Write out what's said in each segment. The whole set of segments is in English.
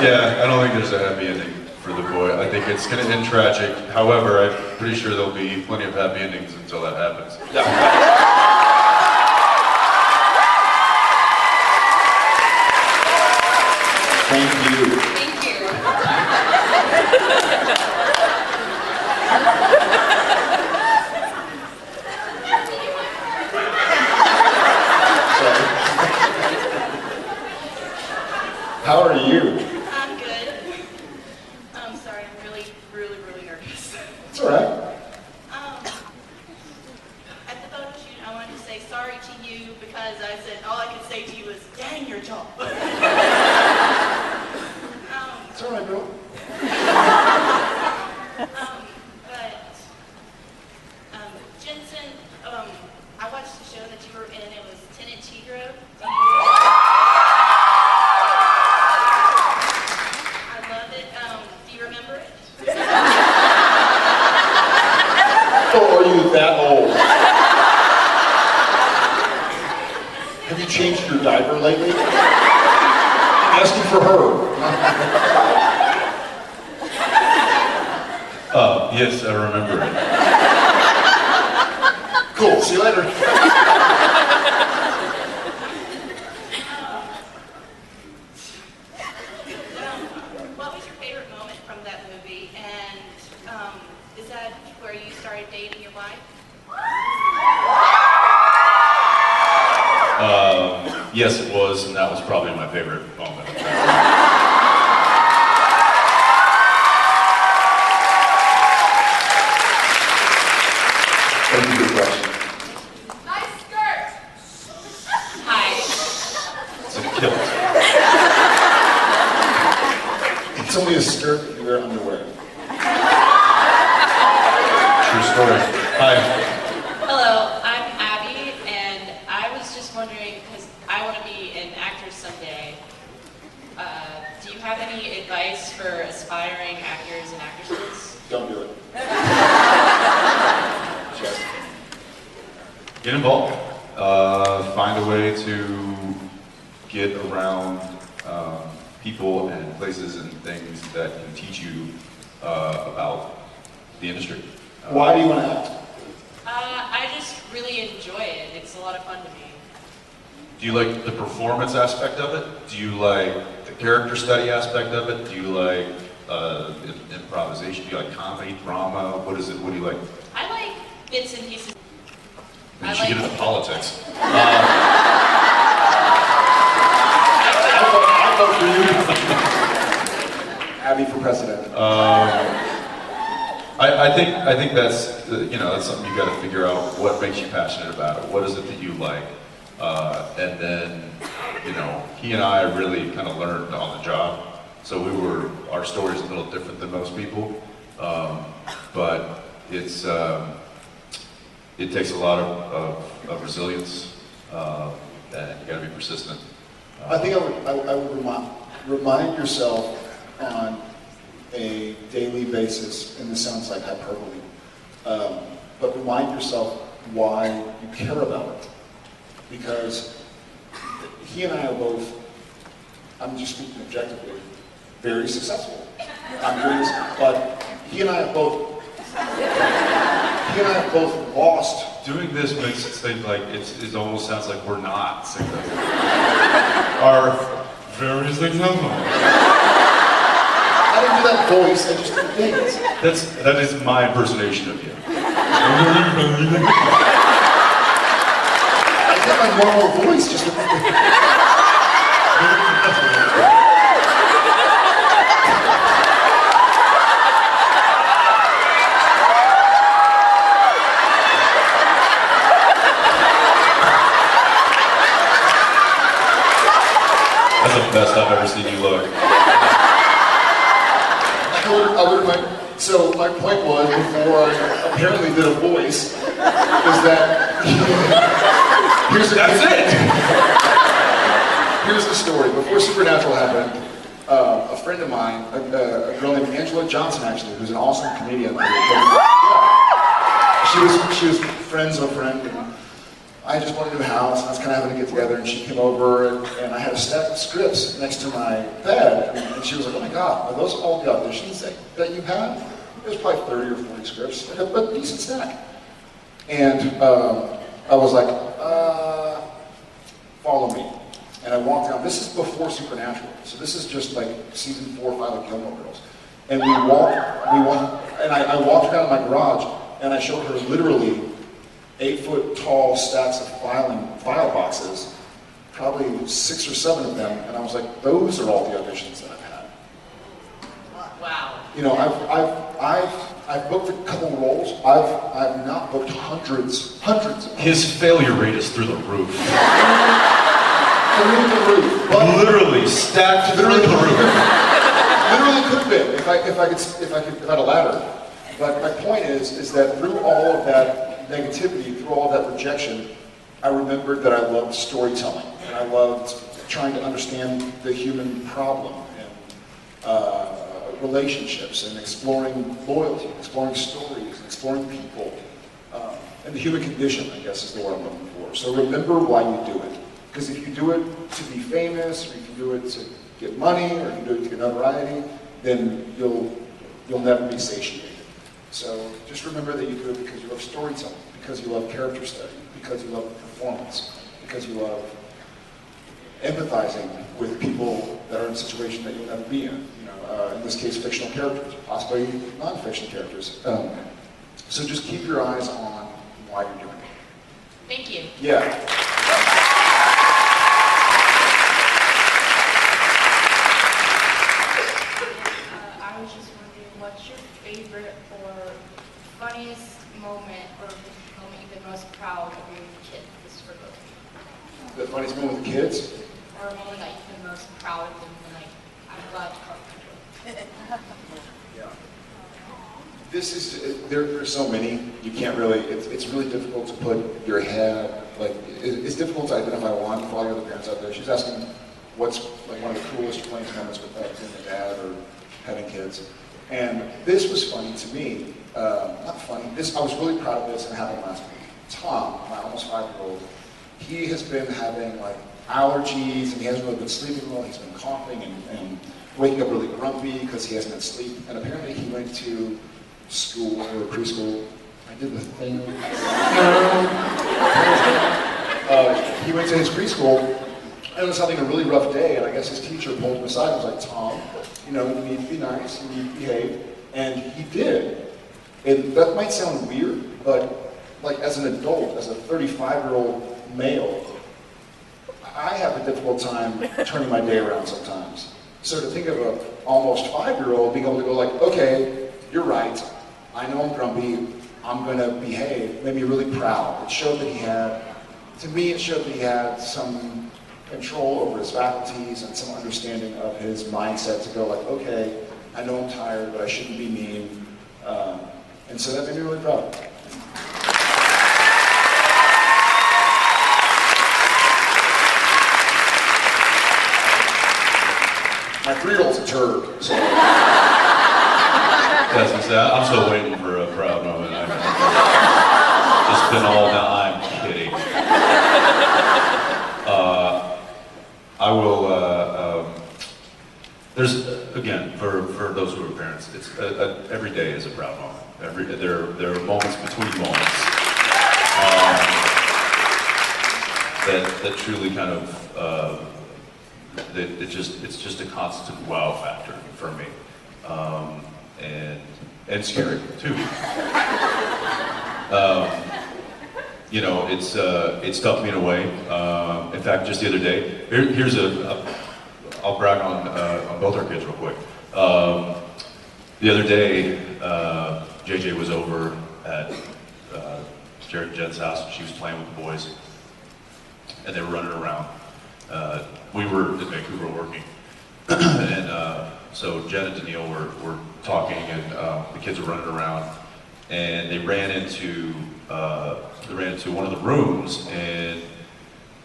Yeah, I don't think there's a happy ending for the boy. I think it's going to end tragic. However, I'm pretty sure there'll be plenty of happy endings until that happens. Yeah. Thank you. Thank you. How are you? I'm good. I'm sorry, I'm really nervous. It's all right. At the photo shoot, I wanted to say sorry to you because I said all I could say to you was, dang your job. It's all right, girl. Jensen, I watched the show that you were in. It was Tenant Chigro. I loved it. Do you remember it? Oh, are you that old? Have you changed your diaper lately? I'm asking for her. Yes, I remember it. Cool, see you later. What was your favorite moment from that movie? And is that where you started dating your wife? Yes, it was, and that was probably my favorite moment. Thank you for the question. Nice skirt! Hi. It's a kilt. It's only a skirt that you wear underwear. True story. Hi. Hello, I'm Abby, and I was just wondering, because I want to be an actor someday, do you have any advice for aspiring actors and actresses? Don't do it. Just. Get involved. Find a way to get around people and places and things that can teach you about the industry. Why do you want to act? I just really enjoy it. It's a lot of fun to me. Do you like the performance aspect of it? Do you like the character study aspect of it? Do you like improvisation? Do you like comedy, drama? What is it? What do you like? I like bits and pieces. You should get into politics. I vote for you. Abby for president. I think that's that's something you got to figure out. What makes you passionate about it? What is it that you like? And then he and I really kind of learned on the job. So our story's a little different than most people, but it takes a lot of resilience, and you got to be persistent. I think I would remind yourself on a daily basis, and this sounds like hyperbole, but remind yourself why you care about it. Because he and I are both, I'm just speaking objectively, very successful. I'm doing this, but he and I have both lost. Doing this makes it seem like it almost sounds like we're not successful. Are very successful. I didn't do that voice, I just did things. That is my impersonation of you. I did my normal voice, just That's the best I've ever seen you look. So my point was, before I apparently did a voice, is that That's it! Here's the story. Before Supernatural happened, a friend of mine, a girl named Angela Johnson, actually, who's an awesome comedian. She was friends of a friend, I just bought a new house, and I was kind of having to get together, and she came over, and I had a stack of scripts next to my bed, and she was like, oh my God, are those all the auditions that you had? It was probably 30 or 40 scripts, but a decent stack. And I was like, follow me. And I walked down, this is before Supernatural, so this is just like season 4 or 5 of Gilmore Girls. And I walked around my garage, and I showed her literally 8-foot tall stacks of file boxes, probably 6 or 7 of them, and I was like, those are all the auditions that I've had. Wow. You know, I've booked a couple roles. I've not booked hundreds of. His failure rate is through the roof. Through the roof. But Literally stacked through the roof. literally could have been if I had a ladder. But my point is that through all of that negativity, through all of that rejection, I remembered that I loved storytelling, and I loved trying to understand the human problem and relationships, and exploring loyalty, exploring stories, and exploring people, and the human condition, I guess is the word I'm looking for. So remember why you do it. Because if you do it to be famous, or if you do it to get money, or if you do it to get notoriety, then you'll never be satiated. So just remember that you do it because you love storytelling, because you love character study, because you love performance, because you love empathizing with people that are in a situation that you'll never be in. You know, in this case, fictional characters, possibly non-fictional characters. So just keep your eyes on why you're doing it. Thank you. Yeah. I was just wondering, what's your favorite or funniest moment, or moment you've been most proud of your kid? This is for both of you. The funniest moment with the kids? Or a moment that you've been most proud of them, and like, I'm glad to partner with. Yeah. This is, there's so many, you can't really, it's really difficult to put your head, like, it's difficult to identify one for all the other parents out there. She's asking what's like one of the coolest, funniest moments with being a dad or having kids. And this was funny to me, not funny, I was really proud of this, and it happened last week. Tom, my almost 5-year-old, he has been having like allergies, and he hasn't really been sleeping well. He's been coughing and waking up really grumpy because he hasn't had sleep. And apparently he went to school or preschool. I did the thing. He went to his preschool and was having a really rough day. And I guess his teacher pulled him aside and was like, Tom, you know, you need to be nice, you need to behave. And he did. And that might sound weird, but like as an adult, as a 35-year-old male, I have a difficult time turning my day around sometimes. So to think of an almost 5-year-old being able to go like, okay, you're right, I know I'm grumpy, I'm gonna behave, made me really proud. It showed that he had, to me it showed that he had some control over his faculties and some understanding of his mindset to go like, okay, I know I'm tired, but I shouldn't be mean. And so that made me really proud. My 3-year-old's a turd, so. Yes, I'm still waiting for a proud moment. I've just been all down. I'm kidding. I will. There's again for those who are parents. It's every day is a proud moment. There are moments between moments that truly kind of. It's just a constant wow factor for me. And scary too. You know, it's tough me in a way. In fact, just the other day, here's I'll brag on both our kids real quick. The other day, JJ was over at Jared and Jen's house, and she was playing with the boys, and they were running around. We were in Vancouver working, and so Jen and Daniil were talking, and the kids were running around, and they ran into one of the rooms and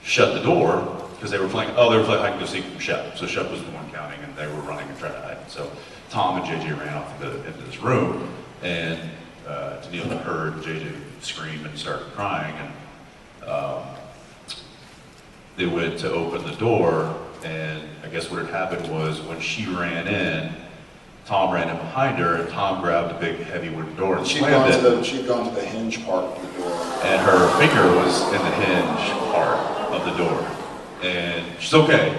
shut the door because they were playing hide and go seek from Shep. So Shep was the one counting, and they were running and trying to hide. So Tom and JJ ran off into this room, and Daniil heard JJ scream and start crying, and they went to open the door, and I guess what had happened was when she ran in, Tom ran in behind her, and Tom grabbed a big heavy wooden door and She'd slammed gone, it. she'd gone to the hinge part of the door. And her finger was in the hinge part of the door. And she's okay.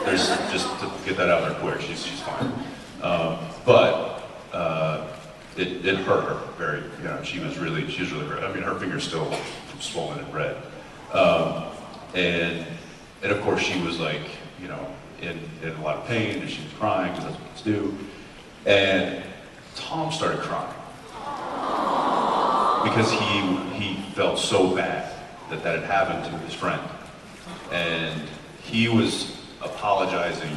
There's just to get that out there quick, she's fine. But it hurt her very, you know, she was really hurt. I mean, her finger's still swollen and red. And of course she was like, you know, in a lot of pain, and she was crying, because that's what kids do. And Tom started crying. Because he felt so bad that had happened to his friend. And he was apologizing,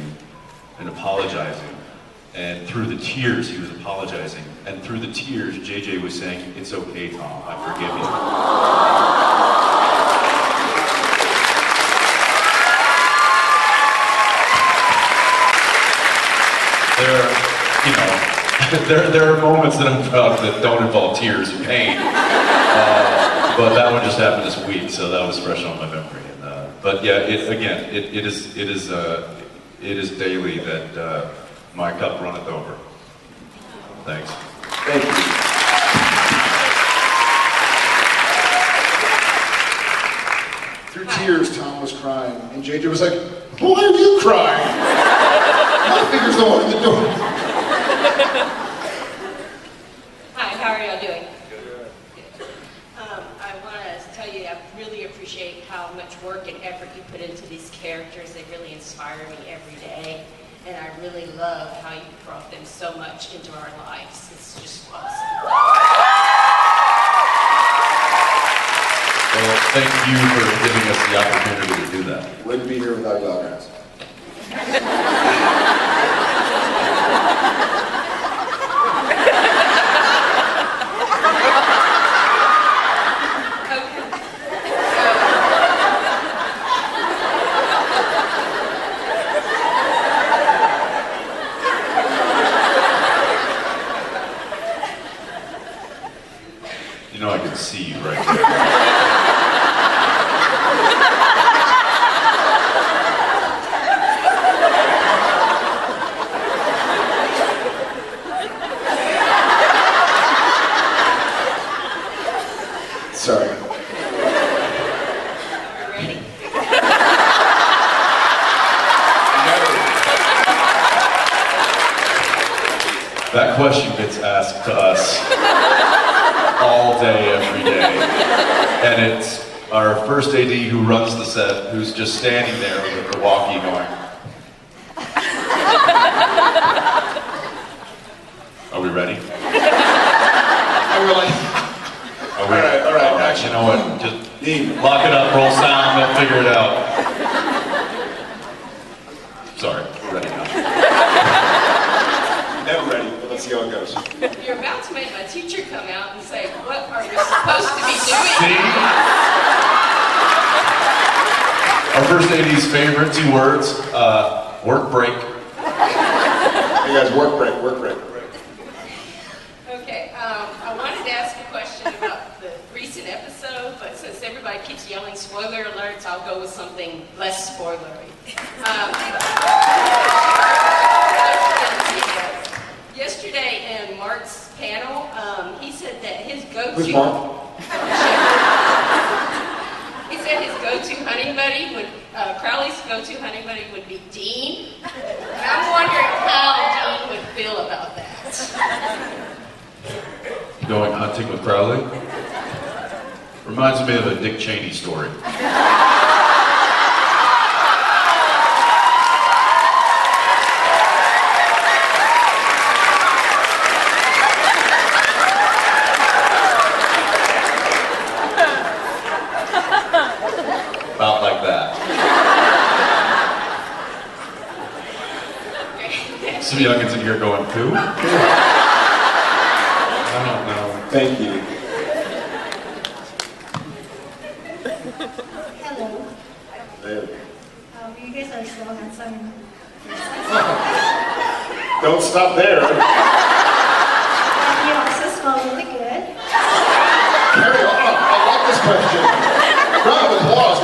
and through the tears he was apologizing, and through the tears JJ was saying, "It's okay, Tom, I forgive you." There are moments that I'm proud that don't involve tears or pain, but that one just happened this week, so that was fresh on my memory. But yeah, it is daily that my cup runneth over. Thanks. Thank you. Through tears, Tom was crying, and JJ was like, "Why are you crying? My finger's the one in the door." Hi, how are y'all doing? Good. I want to tell you, I really appreciate how much work and effort you put into these characters. They really inspire me every day. And I really love how you brought them so much into our lives. It's just awesome. Well, thank you for giving us the opportunity to do that. Wouldn't be here without y'all guys. You know I can see you right there. Sorry. Ready? That question gets asked to us all day, every day. And it's our first AD who runs the set, who's just standing there with her walkie going. Are we ready? I really. Are we? All right, You know what? Just lock it up, roll sound, they'll figure it out. Sorry, we're ready now. Never ready, but let's see how it goes. You're about to make my teacher come out and say, "What are we supposed to be doing?" See? Our first AD's favorite 2 words, work break. Hey guys, work break. Okay, I wanted to ask a question about the recent episode, but since everybody keeps yelling spoiler alerts, I'll go with something less spoilery. Yesterday in Mark's panel, he said that his go-to... Who's Mark? He said his go-to hunting buddy would, Crowley's go-to hunting buddy would be Dean. And I'm wondering how Dean would feel about that. Going hunting with Crowley? Reminds me of a Dick Cheney story. About like that. Some youngins in here going, who? I don't know. Thank you. Hello. There. You guys are so handsome. Don't stop there. You also smell really good. Carry on. I like this question. Round of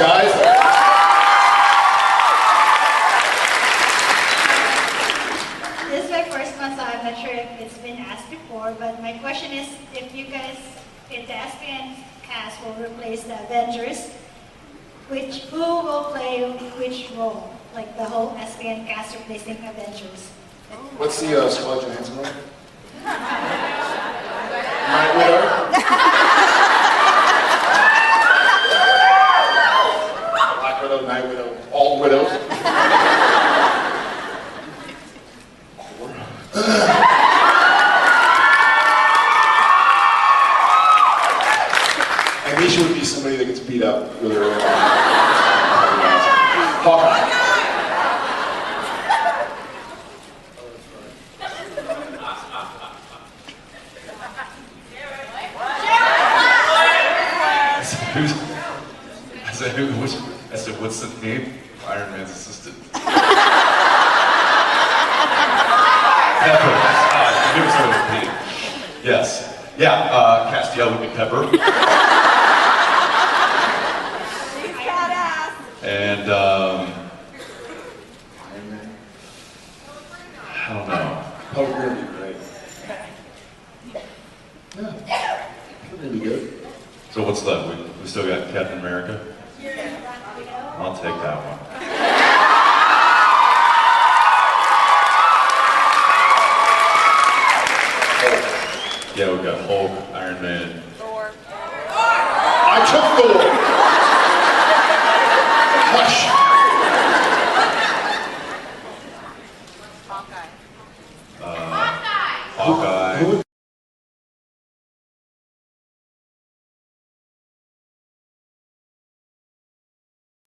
guys. This is my first one, so I'm not sure if it's been asked before, but my question is, if you guys, if the SPN cast will replace the Avengers, who will play which role? Like the whole SPN cast replacing Avengers? What's the Scarlett Johansson one? Night Widow? Black Widow, Night Widow, all widows. And Misha would be somebody that gets beat up really early on. Hawkeye. I said, what's the name? Iron Man's assistant. Pepper. Give us a little Yes. Yeah, Castiel would be Pepper. And, Iron Man. I don't know. Poker would be great. Yeah, that'd be good. So what's left? We still got Captain America? I'll take that one. Yeah, we got Hulk, Iron Man. I took Thor. Hush.